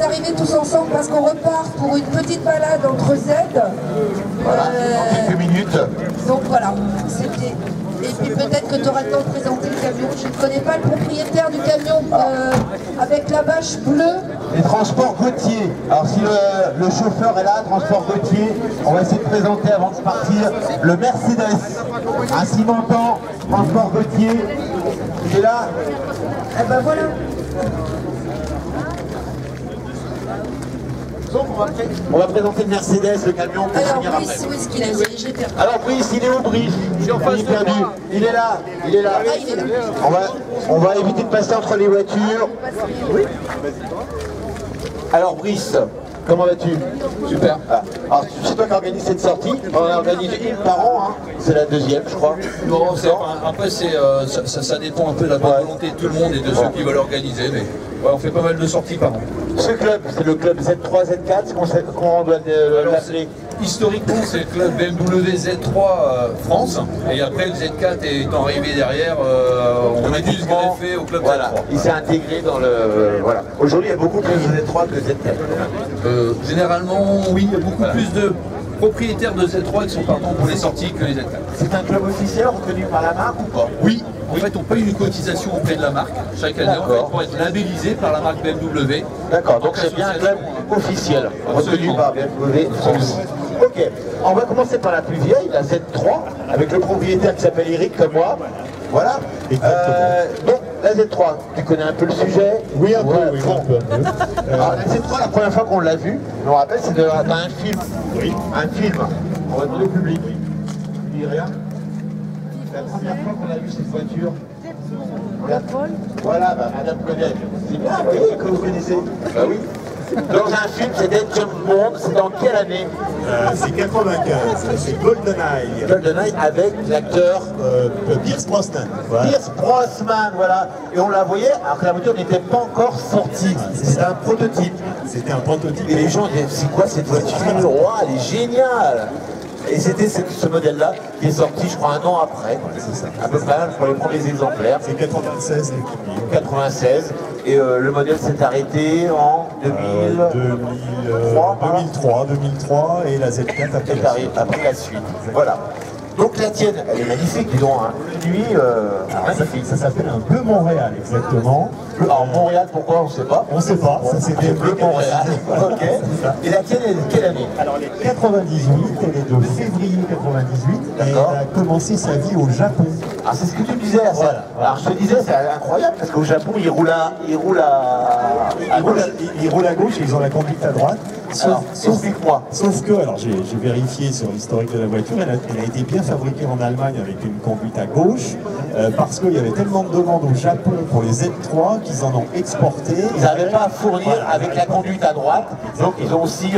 vous arrivez tous ensemble parce qu'on repart pour une petite balade entre Z. Voilà, dans quelques minutes. Donc voilà, c'était... Et puis peut-être que tu auras le temps de présenter le camion. Je ne connais pas le propriétaire du camion avec la bâche bleue. Les transports Gauthier. Alors si le chauffeur est là, transport Gauthier, on va essayer de présenter avant de partir le Mercedes. Un cimentant, transport Gauthier. Il est là. Eh ben voilà. Donc on va présenter le Mercedes, le camion pour Alors finir Brice, après. où est-ce qu'il est? Oui, j'ai perdu. Alors Brice, il est où Brice? Il est perdu. Il est là, il est là. Ah, il est là. On va éviter de passer entre les voitures. Oui. Alors Brice, comment vas-tu? Super. Ah. Alors c'est toi qui organise cette sortie. On en organise une par an, hein. C'est la deuxième je crois. Non, après ça dépend un peu de la bonne volonté de tout le monde et de ceux qui veulent organiser, mais ouais, on fait pas mal de sorties par an. Ce club, c'est le club Z3, Z4, comment on doit l'appeler? Historiquement, c'est le club BMW Z3 France, et après le Z4 étant arrivé derrière, on a dû se greffer au club voilà. Z3. Il s'est intégré dans le... Voilà. Aujourd'hui, il y a beaucoup plus de Z3 que de Z4. Généralement, oui, il y a beaucoup plus de propriétaires de Z3 qui sont partants pour les sorties que les Z4. C'est un club officiel reconnu par la marque ou pas? Oui, en fait on paye une cotisation auprès de la marque chaque année en fait, pour être labellisé par la marque BMW. D'accord, donc c'est bien un club officiel, reconnu par BMW France. Ok, on va commencer par la plus vieille, la Z3, avec le propriétaire qui s'appelle Eric comme moi. Voilà. Donc la Z3, tu connais un peu le sujet? Oui, un peu, ouais, oui, bon. un peu. Alors, la Z3, la première fois qu'on l'a vue, je me rappelle, c'est dans un film. Oui. Un film. On va demander au public. Tu dis rien? La première fois qu'on a vu cette voiture. Voilà, bah, madame connaît. C'est bien, vous voyez, que vous connaissez. Bah oui. Dans un film, c'était James Bond, c'est dans quelle année? C'est 95, c'est GoldenEye. GoldenEye avec l'acteur Pierce Brosnan. Voilà. Pierce Brosnan, voilà. Et on la voyait alors que la voiture n'était pas encore sortie. C'était un prototype. C'était un prototype. Et les gens disaient, c'est quoi cette voiture? Oh, elle est géniale! Et c'était ce modèle-là qui est sorti, je crois, un an après. C'est ça. À peu près pour les premiers exemplaires. C'est 96 les premiers. 96. Et le modèle s'est arrêté en 2003 et la Z4 après la suite. Voilà. Donc la tienne, elle est magnifique, dis donc. Hein. Une nuit magnifique. Ça s'appelle un Bleu Montréal, exactement. Alors Montréal, pourquoi? On ne sait pas. On ne sait pas, ça c'était Bleu Montréal. Ok. Et la tienne, elle est de quelle année? Alors elle est 98, elle est de février 98 et elle a commencé sa vie au Japon. Ah, c'est ce que tu me disais. Ça. Voilà. Alors je te disais, c'est incroyable parce qu'au Japon, ils roulent à gauche et ils ont la conduite à droite. Sauf que, alors j'ai vérifié sur l'historique de la voiture, elle a été bien fabriquée en Allemagne avec une conduite à gauche, parce qu'il y avait tellement de demandes au Japon pour les Z3 qu'ils en ont exporté. Ils n'avaient pas à fournir avec la conduite à droite, donc ils ont aussi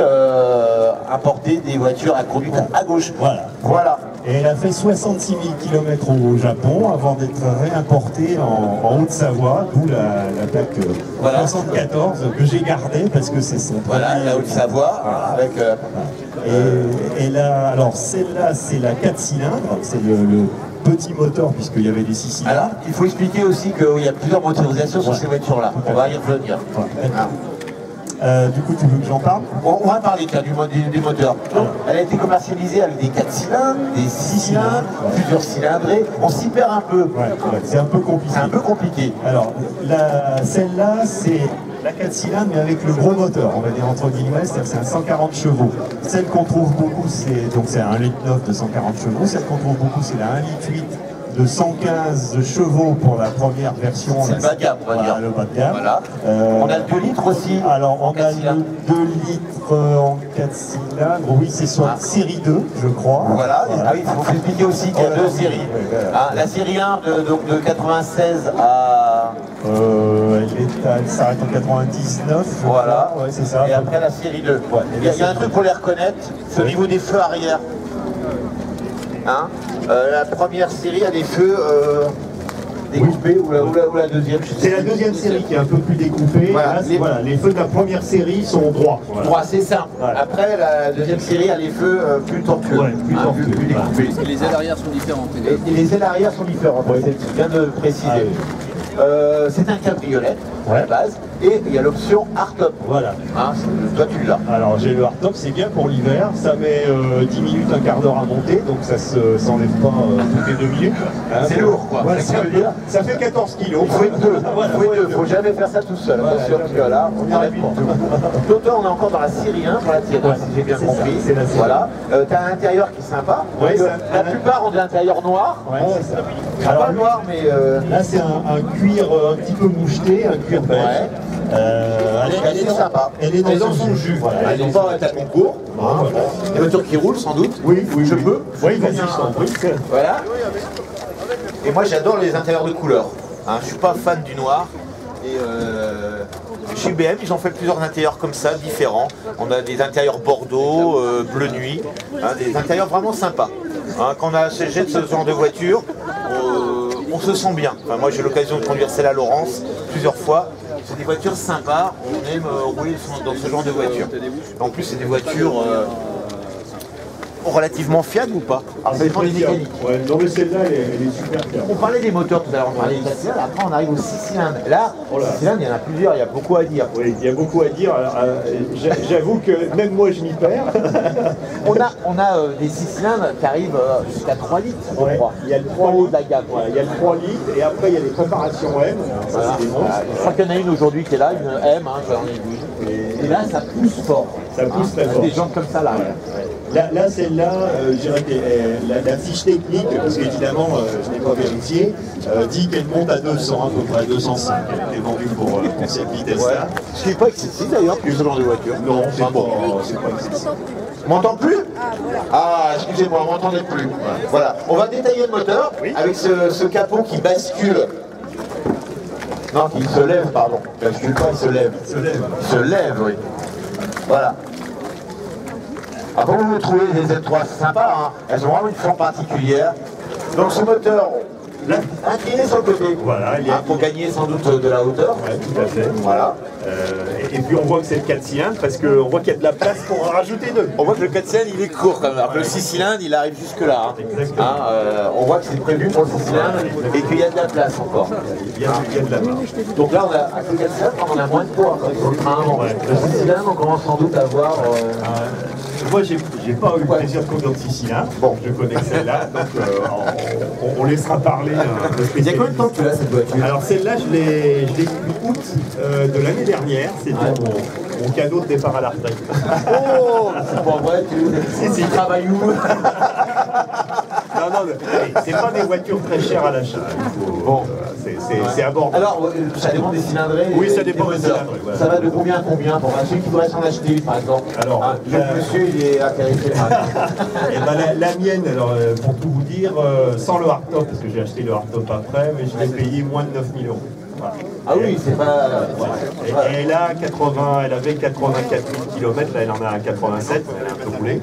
importé des voitures à conduite à gauche. Voilà. Et elle a fait 66 000 km au Japon avant d'être réimportée en Haute-Savoie, d'où la plaque 74 que j'ai gardée parce que c'est son voilà, la Haute-Savoie avec... Et là, alors celle-là, c'est la 4 cylindres, c'est le petit moteur puisqu'il y avait des 6 cylindres. Alors, il faut expliquer aussi qu'il y a plusieurs motorisations sur ces voitures-là. On va y revenir. Du coup, tu veux que j'en parle? On va parler du moteur. Donc, elle a été commercialisée avec des 4 cylindres, des 6 cylindres, plusieurs cylindrés. On s'y perd un peu. C'est un peu compliqué. C'est un peu compliqué. Alors, celle-là, c'est la 4 cylindres, mais avec le gros moteur. On va dire entre guillemets, c'est un 140 chevaux. Celle qu'on trouve beaucoup, c'est un 1,9 litre de 140 chevaux. Celle qu'on trouve beaucoup, c'est la 1,8 litre de 115 chevaux pour la première version. C'est le bas de gamme, on va dire. Le bas de gamme. Voilà. On a le 2 litres aussi. Alors, on a le 2 litres en 4 cylindres. Oui, c'est sur la série 2, je crois. Voilà. Ah oui, il faut expliquer aussi qu'il y a deux séries. La série 1, de 96 à... elle s'arrête en 99. Voilà. Ouais, c'est ça. Et après la série 2. Il y a un truc pour les reconnaître, c'est au niveau des feux arrière. Hein, la première série a des feux découpés ou la deuxième. C'est la deuxième série qui est un peu plus découpée. Voilà, les feux de la première série sont droits. Droits, c'est ça. Après, la deuxième série a les feux plus tortueux, plus découpés. Et les ailes arrière sont différentes. Et les ailes arrière sont différentes, c'est bien de préciser. C'est un cabriolet à la base. Et il y a l'option hardtop. Voilà. Hein, toi tu l'as. Alors j'ai le hardtop, c'est bien pour l'hiver, ça met 10 minutes, un quart d'heure à monter, donc ça s'enlève pas toutes les 2 minutes. Hein, C'est lourd quoi. Voilà, ça fait 14 kilos. Il faut être deux. Voilà, Faut jamais faire ça tout seul. Attention, parce que là, on y arrive tout. Toi, on est encore dans la série 1, pour la tienne, si j'ai bien compris. C'est la série. Voilà. T'as un intérieur qui est sympa. Ouais, La plupart ont de l'intérieur noir. Ouais, Bon, c'est ça. pas noir, mais. Là c'est un cuir un petit peu moucheté, un cuir beige. Ouais. Elle est sympa. Elle est dans son jus. Voilà. Elle n'est pas à concours. Voilà. Des voitures qui roulent sans doute. Oui, je peux. Oui, vas-y, je t'en prie. Voilà. Et moi j'adore les intérieurs de couleur. Hein, je suis pas fan du noir. Et chez BM, ils ont fait plusieurs intérieurs comme ça, différents. On a des intérieurs bordeaux, bleu nuit, hein, des intérieurs vraiment sympas. Hein, quand on achète ce genre de voiture, on se sent bien. Enfin, moi j'ai eu l'occasion de conduire celle à Laurence plusieurs fois. C'est des voitures sympas, on aime rouler dans ce genre de voiture. En plus c'est des voitures relativement fiables ou pas? Alors ça dépend des mécaniques. Ouais, non mais celle-là elle est super fiable. On parlait des moteurs tout à l'heure, on parlait des 4 cylindres, après on arrive aux 6 cylindres. Là, 6 cylindres, il y en a plusieurs, il y a beaucoup à dire. Oui, il y a beaucoup à dire. J'avoue que même moi je m'y perds. On a des 6 cylindres qui arrivent jusqu'à 3 litres, je Ouais, crois. il y a le 3 En haut litres. de la gamme. Voilà, il y a le 3 litres et après il y a les préparations M. Ça Voilà. c'est des monstres. Je crois qu'il y en a une aujourd'hui qui est là, une M, hein, j'en ai vu. Et là, ça pousse fort. Ça pousse très Il y a fort. des jantes comme ça là. Là celle-là, je dirais que la fiche technique, parce qu'évidemment je n'ai pas vérifié, dit qu'elle monte à 200, à peu près à 205. Elle est vendue pour cette vitesse-là. Ce qui n'est pas excessif d'ailleurs pour ce genre de voiture. Non, c'est Enfin, bon. pas excessif. M'entend plus? Ah, excusez-moi, on m'entendait plus. Voilà, on va détailler le moteur avec ce capot qui bascule. Non, qui se lève, pardon. Il bascule pas, il se lève. Il se lève, oui. Voilà. Alors, comment vous trouvez les Z3? C'est sympa, hein. Elles ont vraiment une forme particulière. Donc ce moteur, incliné sur le côté. Voilà, il y a- Pour gagner sans doute de la hauteur. Ouais, tout à fait. Voilà. Et puis on voit que c'est le 4 cylindres parce qu'on voit qu'il y a de la place pour en rajouter deux. On voit que le 4 cylindres il est court quand même, alors que le 6 cylindres il arrive jusque là. Hein. Exactement. Hein, on voit que c'est prévu pour le 6 cylindres et qu'il y a de la place encore. Il y a de la marge. Donc là on a avec le 4 cylindres on a moins de poids sur le train. Ouais. Le 6 cylindres on commence sans doute à avoir. Moi, j'ai pas eu le plaisir de conduire de 6 cylindres. Bon, je connais que celle-là, donc on laissera parler. Il y a combien de temps que tu as cette voiture? Alors celle-là, je l'ai depuis août de l'année dernière. C'était mon cadeau de départ à la retraite. Oh, c'est pas vrai, tu travailles où? Non, c'est pas des voitures très chères à l'achat. Bon, c'est abordable. Alors, ça dépend des cylindrées. Oui, ça et dépend des des moteurs. cylindrées, voilà. Ça va de combien à combien pour celui qui voudrait s'en acheter, par exemple? Alors, hein, le monsieur, il est intéressé par Et ben, la mienne, alors, pour tout vous dire, sans le hardtop, parce que j'ai acheté le hardtop après, mais je l'ai payé moins de 9 000 €. Voilà. Ah oui, c'est pas. Et elle a 80, elle avait 84 000 km, là elle en a 87, elle a un peu roulé.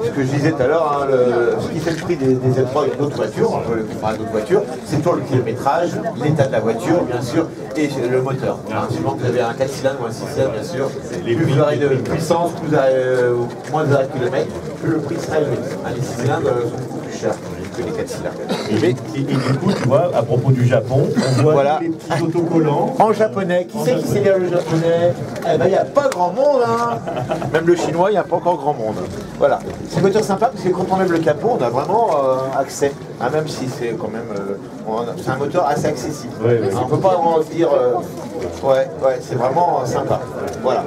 Ce que je disais tout à l'heure, hein, ce qui fait le prix des Z3 avec d'autres voitures, on peut le comparer à d'autres voitures, c'est toujours le kilométrage, l'état de la voiture, bien sûr, et le moteur. Hein, suivant que vous avez un 4 cylindres ou un 6 cylindres, bien sûr, plus vous aurez de puissance, plus vous aurez, moins vous aurez de kilomètres, plus le prix sera élevé. Hein, les 6 cylindres sont beaucoup plus chers que les 4 cylindres. Et du coup, tu vois, à propos du Japon, on voit Voilà. les petits autocollants. En japonais, qui sait lire le japonais? Eh ben, il n'y a pas grand monde, hein. Même le chinois, il n'y a pas encore grand monde. Voilà. C'est une voiture sympa parce que quand on lève le capot, on a vraiment accès. Hein, même si c'est quand même. C'est un moteur assez accessible. Oui, oui. On ne peut pas vraiment se dire. Ouais, c'est vraiment sympa. Voilà.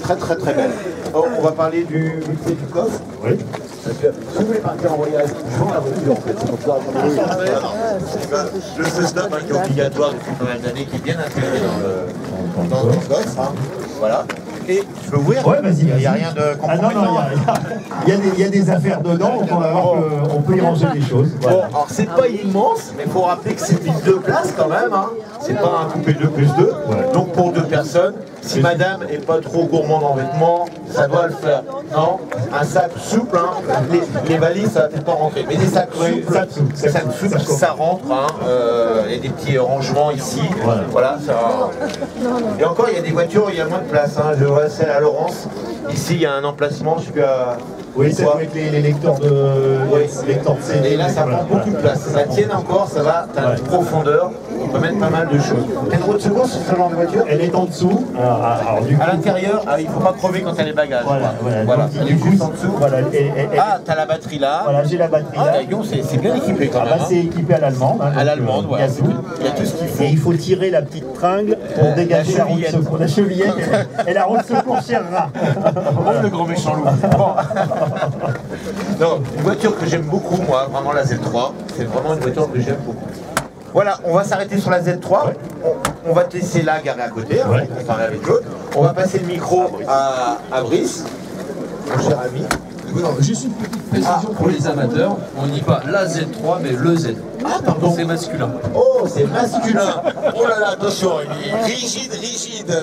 Très très très belle. Oh, on va parler du coffre. Oui. Parce que si vous voulez partir en voyage, je vends la voiture en fait. C'est pour ça. Le Cessna qui est obligatoire depuis pas mal d'années, qui est bien intégré dans le coffre. Hein. Voilà. Et je peux ouvrir? Ouais, vas-y. Il n'y a rien de Ah non, compromettant. il y a des affaires dedans, donc on va voir qu'on peut y ranger des choses. Bon, Voilà. alors c'est pas immense, mais il faut rappeler que c'est une 2 places quand même. Hein. C'est pas un coupé 2+2. Ouais. Donc pour 2 personnes, si madame est pas trop gourmande en vêtements, ça doit le faire. Non? Un sac souple, hein. Les valises, ça va peut-être pas rentrer. Mais des sacs souples, sacs souples, ça rentre. Hein. Il y a des petits rangements ici. Voilà, ça. Et encore, il y a des voitures où il y a moins de place. Hein. Je vois celle à Laurence. Ici, il y a un emplacement, je suis à. Oui, c'est avec les lecteurs de Oui. lecteurs de CD. Et là, ça prend beaucoup de place. Ça tienne encore, ça va, t'as une profondeur. on peut mettre pas mal de choses. Une roue de secours sur ce genre de voiture? Elle est en dessous. Alors, du coup, À l'intérieur, il ne faut pas crever quand il y a les bagages. voilà. Donc, Elle est juste en dessous. Voilà, Ah, t'as la batterie là. voilà, j'ai la batterie là. Ah, c'est bien équipé quand même. C'est équipé à l'allemande. À l'allemande, il y a ouais. tout. Il y a tout ce qu'il faut. Et il faut tirer la petite tringle pour dégager la roue de chevillette. secours. La chevillette et la roue de secours tirera. Le grand méchant loup. Bon. Non, une voiture que j'aime beaucoup, moi, vraiment la Z3. C'est vraiment une voiture que j'aime beaucoup. Voilà, on va s'arrêter sur la Z3. On va te laisser là, garer à côté, on va parler avec l'autre. On va passer le micro à Brice, mon cher ami. Non, juste une petite précision pour les amateurs, on ne dit pas la Z3 mais le Z. Ah, pardon. C'est masculin. Oh, c'est masculin. Oh là là, attention, il est rigide, rigide.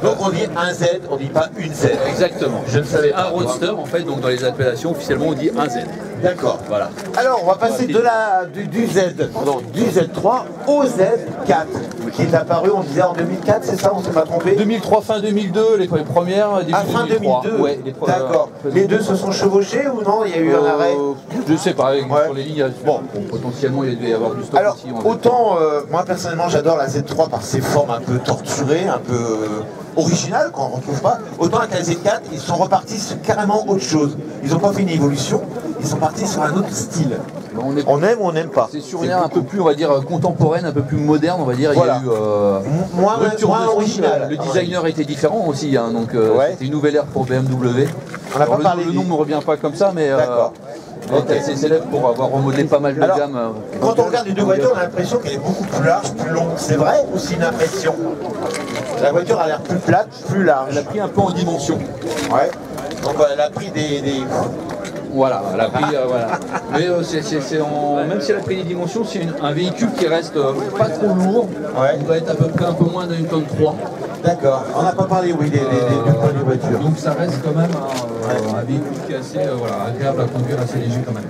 Donc on dit un Z, on dit pas une Z. Exactement. Je ne savais pas. Un roadster en fait, donc dans les appellations officiellement on dit un Z. D'accord. Voilà. Alors, on va passer du Z3 au Z4, qui est apparu, on disait en 2004, c'est ça, on ne s'est pas trompé? 2003, fin 2002, les premières, début À fin 2003. 2002, Ouais, d'accord. Les deux se sont chevauchés ou non? Il y a eu un arrêt? Je sais pas, Ouais. sur les lignes, bon, potentiellement il devait y avoir du stock Alors, aussi. En autant, moi personnellement, j'adore la Z3 par ses formes un peu torturées, un peu originales, qu'on ne retrouve pas. Autant avec la Z4, ils sont repartis sur carrément autre chose. Ils n'ont pas fait une évolution, ils sont partis sur un autre style. On est- On aime ou on n'aime pas? C'est sur une ère un peu plus, on va dire, contemporaine, un peu plus moderne, on va dire. Voilà. Il y a eu Moins rupture de style. original. Le designer était différent aussi, hein, donc Ouais. c'était une nouvelle ère pour BMW. On n'a pas Alors, parlé le nom des- ne me revient pas comme ça, mais D'accord. elle est assez célèbre pour avoir remodelé pas mal de Alors, gamme. Quand on regarde les deux voitures, on a l'impression qu'elle est beaucoup plus large, plus longue. C'est vrai ou c'est une impression? La voiture a l'air plus plate, plus large. Elle a pris un peu en dimension. Ouais. Donc elle a pris des... Voilà, elle a pris, voilà. Mais même si elle a pris des dimensions, c'est un véhicule qui reste pas trop lourd. Ouais. On doit être à peu près un peu moins d'un tonne 3. D'accord. On n'a pas parlé, oui, des deux poids de voiture. Donc ça reste quand même un véhicule qui est assez agréable à conduire, assez léger quand même.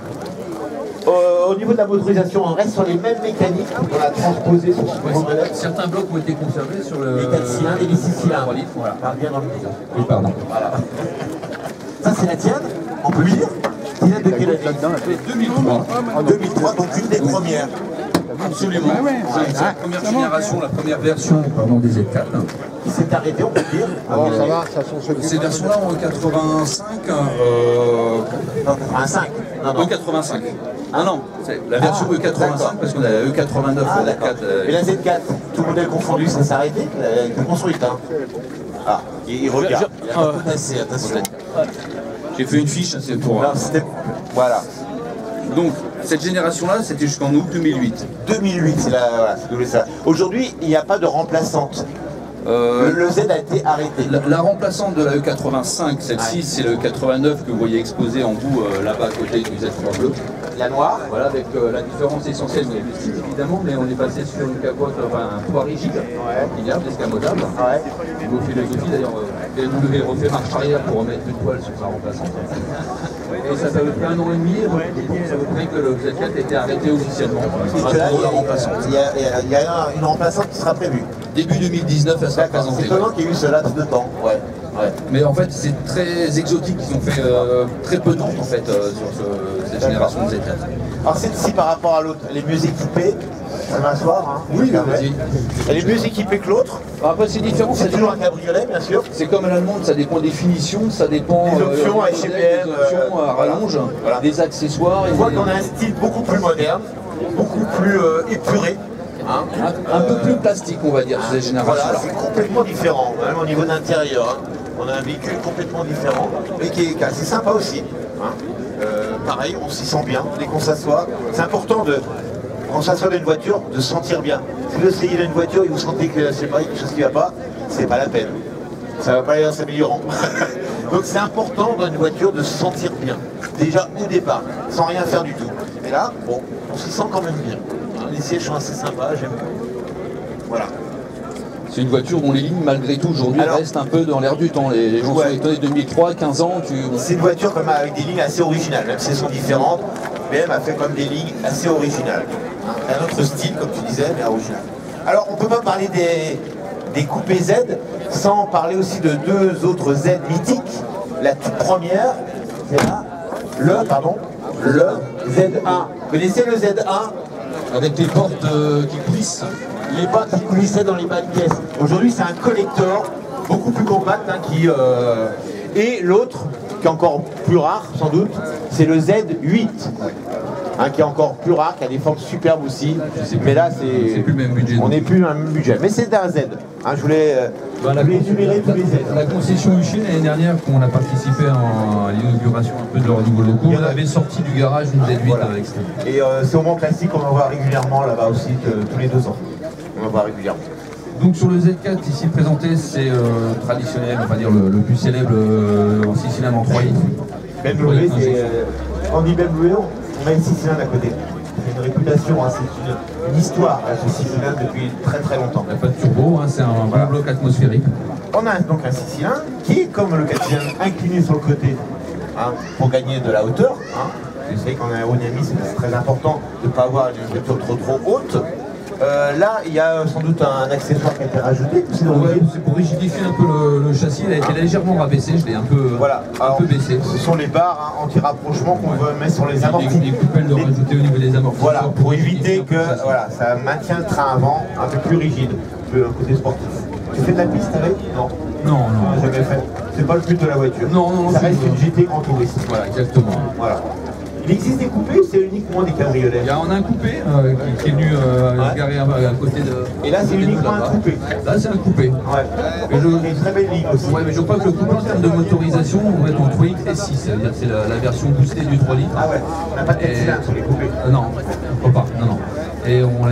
Au niveau de la motorisation, on reste sur les mêmes mécaniques qu'on a transposées sur ce nouveau modèle. Certains blocs ont été conservés sur le... Les 4 cylindres et les 6 cylindres. 3 litres, voilà. Parle bien dans le micro. Oui, pardon. Voilà. Ça, c'est la tienne, on peut le dire? Qui date de quelle année? 2003. 2003, donc une des premières. Absolument. C'est la première génération, la première version des Z4. Qui s'est arrêtée, on peut le dire. Ça va, ça sont Ces versions-là en 85. Non, un 5. Non, non. E85. Ah non, c'est la version E85 d'accord. parce qu'on a la E89, Ah, la d'accord. 4. Et la Z4, tout modèle confondu, ça s'est arrêté? Elle a été construite, hein. Ah, il regarde. Il a pas tout cassé, attention. J'ai fait une fiche, c'est pour... Non, c'était... Voilà. Donc, cette génération-là, c'était jusqu'en août 2008. 2008, c'est la... Voilà, c'est doublé ça. Aujourd'hui, il n'y a pas de remplaçante. Le Z a été arrêté. La remplaçante de la E85, celle-ci, c'est le 89 que vous voyez exposé en bout là-bas à côté du Z3 bleu. La noire. Voilà, avec la différence essentielle, mais le style évidemment, mais on est passé sur une capote, un poids rigide, pliable, escamotable. Ouais. Niveau philosophie d'ailleurs, BMW refait marche arrière pour remettre une toile sur sa remplaçante. Et ça fait à peu près 1 an et demi, donc ça veut dire que le Z4 a été arrêté officiellement. Parce que là, Pour la remplaçante. il y a une remplaçante qui sera prévue. Début 2019, elle sera D'accord, c'est présentée. étonnant qu'il y ait eu ce laps de temps. Ouais. Ouais. Mais en fait, c'est très exotique. Ils ont fait très peu de temps en fait sur cette génération de Z4. Alors celle-ci par rapport à l'autre, elle est mieux équipée. Ça va m'asseoir, hein. Oui, Permet. vas-y. Elle est mieux équipée que l'autre. Après, c'est différent. C'est toujours un cabriolet, bien sûr. C'est comme à l'allemande, ça dépend des finitions, ça dépend Des options du à modèle, HBM, des options à voilà. rallonge, Voilà. des accessoires. On voit qu'on a un style beaucoup plus moderne, beaucoup plus épuré. Hein. Un peu plus plastique, on va dire, cette génération-là. Voilà, c'est complètement différent, même au niveau d'intérieur. Hein. On a un véhicule complètement différent, mais qui est assez sympa aussi. Hein. Pareil, on s'y sent bien dès qu'on s'assoit. C'est important quand on s'assoit dans une voiture, de se sentir bien. Si vous essayez dans une voiture et vous sentez que c'est pas quelque chose qui va pas, c'est pas la peine. Ça va pas aller en s'améliorant. Donc c'est important dans une voiture de se sentir bien. Déjà au départ, sans rien faire du tout. Et là, bon, on s'y sent quand même bien. Les sièges sont assez sympas, j'aime bien. Voilà. C'est une voiture dont les lignes, malgré tout, aujourd'hui, Alors, restent un peu dans l'air du temps. Les gens ouais. sont étonnés, 2003, 15 ans, C'est une voiture quand même avec des lignes assez originales, même si elles sont différentes. BM a fait comme des lignes assez originales. Hein. Un autre style, comme tu disais, mais original. Alors, on ne peut pas parler des coupés Z sans parler aussi de deux autres Z mythiques. La toute première, c'est là, le Z1. Vous connaissez le Z1? avec les portes qui glissent. les boîtes qui coulissaient dans les bas de caisse. Aujourd'hui, c'est un collector beaucoup plus compact et l'autre, qui est encore plus rare sans doute, c'est le Z8. Qui est encore plus rare, qui a des formes superbes aussi. Mais là, c'est plus le même budget. On n'est plus dans le même budget. Mais c'est un Z. Je voulais énumérer tous les Z. La concession Uchine l'année dernière, quand on a participé à l'inauguration un peu de leur nouveau locaux, on avait sorti du garage une Z8 voilà. avec ça. Et c'est au Mont Classique, on en voit régulièrement là-bas aussi, tous les 2 ans. On en voit régulièrement. Donc sur le Z4 ici présenté, c'est traditionnel, on va dire le plus célèbre en 6 cylindres en 3 litres. BMW, on dit BMW, on a une 6 cylindres à côté. C'est une réputation, c'est une histoire, ce 6 cylindres depuis très très longtemps. Il n'y a pas de turbo, c'est un bon bloc atmosphérique. On a donc un 6 cylindres qui est comme le 4 cylindres incliné sur le côté pour gagner de la hauteur. Vous savez qu'en aérodynamisme c'est très important de ne pas avoir une voiture trop haute. Là, il y a sans doute un accessoire qui a été rajouté. C'est pour rigidifier un peu le châssis, il a été légèrement rabaissé, je l'ai un peu baissé. Ce sont les barres anti-rapprochement qu'on veut mettre sur les amortis. Des coupelles de rajouter au niveau des amortis. Voilà, pour éviter que ça maintient le train avant un peu plus rigide, un côté sportif. Tu fais de la piste avec? Non. Non. Jamais fait. C'est pas le but de la voiture. Non. Ça reste une GT en tourisme. Voilà, exactement. Voilà. Il existe des coupés ou c'est uniquement des cabriolets? On a un coupé qui est venu garer à côté de... Et là c'est uniquement un coupé? Là c'est un coupé. Ouais. Et une très belle ligne aussi. Ouais, mais je crois que le coupé en termes de motorisation, on va être en 3 litres et 6, c'est-à-dire c'est la version boostée du 3 litres. Ah ouais, on n'a pas de 4 cylindres sur les coupés. Non, je crois pas, non. Et on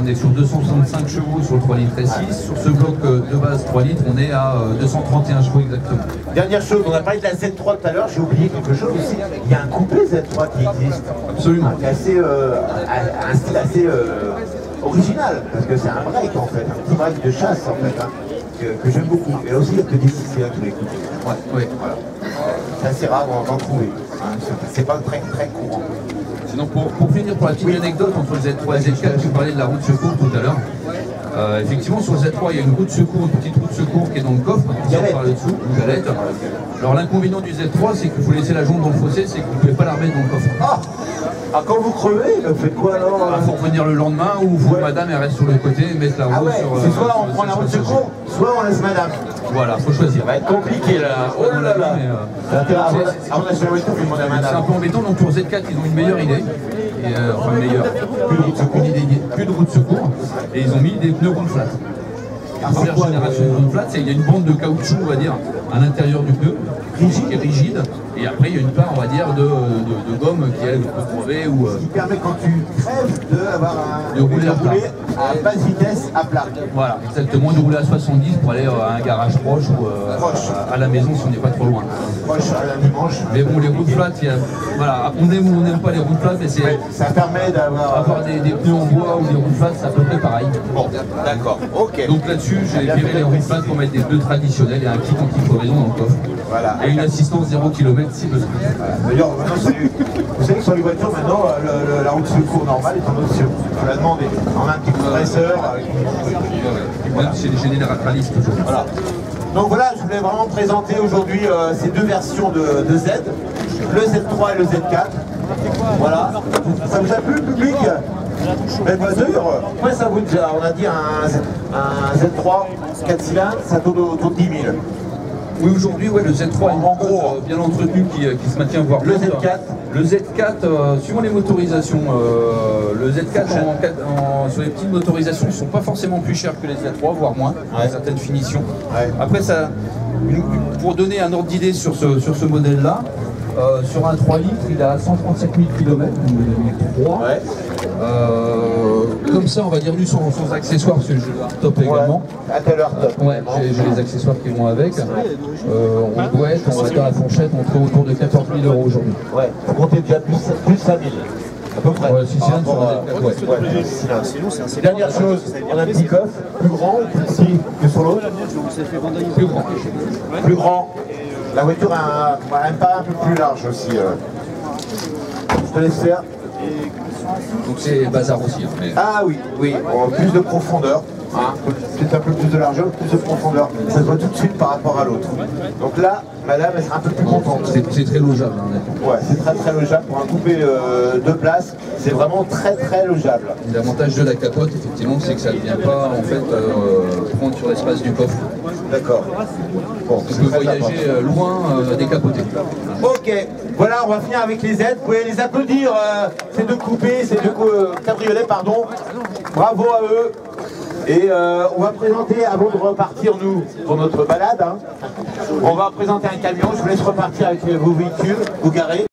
est sur 265 chevaux sur le 3 litres et 6. Sur ce bloc de base 3 litres, on est à 231 chevaux exactement. Dernière chose, on a parlé de la Z3 tout à l'heure, j'ai oublié quelque chose aussi. Il y a un coupé Z3 qui existe. Absolument. Qui est un style assez original, parce que c'est un break en fait, un petit break de chasse en fait, que j'aime beaucoup. Et aussi il n'y a que des 6 cylindres tous les coupés. Ouais. Voilà. C'est assez rare d'en trouver. C'est pas très courant. Sinon, pour finir, pour la petite anecdote entre le Z3 et le Z4, tu parlais de la roue de secours tout à l'heure. Effectivement, sur le Z3, il y a une roue de secours, une petite roue de secours qui est dans le coffre, qui sort par le dessous, une galette. Alors l'inconvénient du Z3, c'est qu'il faut laisser la jambe dans le fossé, c'est que vous ne pouvez pas la remettre dans le coffre. Quand vous crevez, vous faites quoi alors? Il faut revenir le lendemain ou vous, madame, elle reste sur le côté et mettre la roue sur... C'est soit on prend la roue de secours, soit on laisse madame. Voilà, faut choisir. Ça va être compliqué là. Oh là là. C'est un peu embêtant, donc pour Z4, ils ont une meilleure idée. Enfin, meilleure, plus de roue de secours. Et ils ont mis des pneus round flat. La première génération de round flat, c'est qu'il y a une bande de caoutchouc, on va dire, à l'intérieur du pneu, qui est rigide. Et après, il y a une part, on va dire, de gomme qui, elle, peut crever ou... qui permet, quand tu crèves, de rouler à basse vitesse, à plat. Voilà, exactement, de rouler à 70 pour aller à un garage proche ou à la maison si on n'est pas trop loin. Proche à la dimanche. Mais bon, les routes flat, voilà, on aime ou on n'aime pas les routes flat, mais c'est... Ça permet d'avoir... des pneus en bois ou des routes flat, c'est à peu près pareil. Bon, d'accord, ok. Donc là-dessus, j'ai viré les routes flat pour mettre des pneus traditionnels et un kit anti-crevaison dans le coffre. Voilà. Et une assistance 0 km si besoin. D'ailleurs, vous savez que sur les voitures, maintenant, la roue de secours normale est en option. On l'a demandé. On a un petit compresseur. Même chez les généralistes toujours. Voilà. Donc voilà, je voulais vraiment présenter aujourd'hui ces deux versions de Z, le Z3 et le Z4. Voilà. Ça vous a plu, le public? Belle voiture. Ouais, ça vous dit, on a dit un Z3 4 cylindres, ça tourne autour de 10 000. Oui, aujourd'hui, ouais, le Z3 en gros, bien entretenu qui se maintient voire le Z4. Le Z4, suivant les motorisations, le Z4 sur les petites motorisations, ils ne sont pas forcément plus chers que les Z3, voire moins, dans certaines finitions. Ouais. Après, pour donner un ordre d'idée sur ce modèle-là, sur un 3 litres, il a 137 000 km, donc 2003. Ouais. Comme ça, on va dire nu sans accessoires, parce que je top également. À quelle heure top? Ouais, j'ai les accessoires qui vont avec. On doit être, on va dire, la fourchette autour de 14 000 € aujourd'hui. Ouais, faut compter déjà plus 5 000. À peu près. Ouais, 6 cylindres sur Dernière chose, on a un petit coffre, plus grand ou plus petit que sur l'autre? Plus grand. Plus grand. La voiture a un pas un peu plus large aussi. Je te laisse faire. Donc c'est bazar aussi. Mais... Ah oui, oui, plus de profondeur. hein, peut-être un peu plus de largeur, plus de profondeur. Ça se voit tout de suite par rapport à l'autre. Donc là, madame, elle sera un peu plus contente. C'est très logeable. Hein, ouais, c'est très logeable. Pour un coupé de place, c'est vraiment très logeable. L'avantage de la capote, effectivement, c'est que ça ne vient pas en fait prendre sur l'espace du coffre. D'accord. Bon, on peut voyager loin décapoté. Ok, voilà, on va finir avec les aides. Vous pouvez les applaudir, ces deux coupés, ces deux cabriolets, pardon. Bravo à eux. Et on va présenter, avant de repartir, nous, pour notre balade, hein, on va présenter un camion. Je vous laisse repartir avec vos véhicules, vous garez.